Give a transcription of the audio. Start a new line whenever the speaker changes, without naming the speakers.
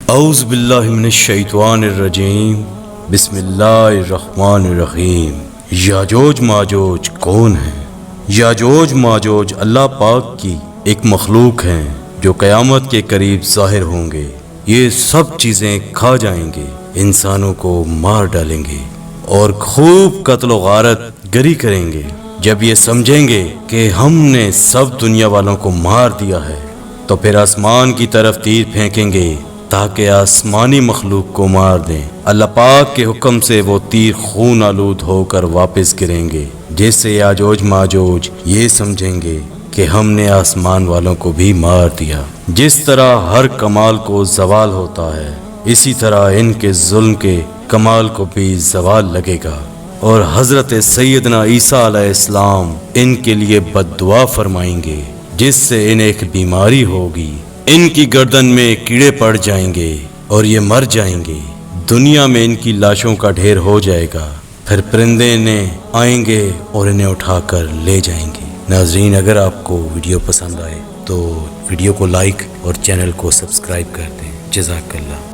اعوذ باللہ من الشیطان الرجیم، بسم اللہ الرحمن الرحیم۔ یاجوج ماجوج کون ہیں؟ یاجوج ماجوج اللہ پاک کی ایک مخلوق ہیں جو قیامت کے قریب ظاہر ہوں گے۔ یہ سب چیزیں کھا جائیں گے، انسانوں کو مار ڈالیں گے اور خوب قتل و غارت گری کریں گے۔ جب یہ سمجھیں گے کہ ہم نے سب دنیا والوں کو مار دیا ہے تو پھر آسمان کی طرف تیر پھینکیں گے تاکہ آسمانی مخلوق کو مار دیں۔ اللہ پاک کے حکم سے وہ تیر خون آلود ہو کر واپس گریں گے، جس سے یاجوج ماجوج یہ سمجھیں گے کہ ہم نے آسمان والوں کو بھی مار دیا۔ جس طرح ہر کمال کو زوال ہوتا ہے، اسی طرح ان کے ظلم کے کمال کو بھی زوال لگے گا، اور حضرت سیدنا عیسیٰ علیہ السلام ان کے لیے بد دعا فرمائیں گے، جس سے انہیں ایک بیماری ہوگی۔ ان کی گردن میں کیڑے پڑ جائیں گے اور یہ مر جائیں گے۔ دنیا میں ان کی لاشوں کا ڈھیر ہو جائے گا، پھر پرندے انہیں آئیں گے اور انہیں اٹھا کر لے جائیں گے۔ ناظرین، اگر آپ کو ویڈیو پسند آئے تو ویڈیو کو لائک اور چینل کو سبسکرائب کر دیں۔ جزاک اللہ۔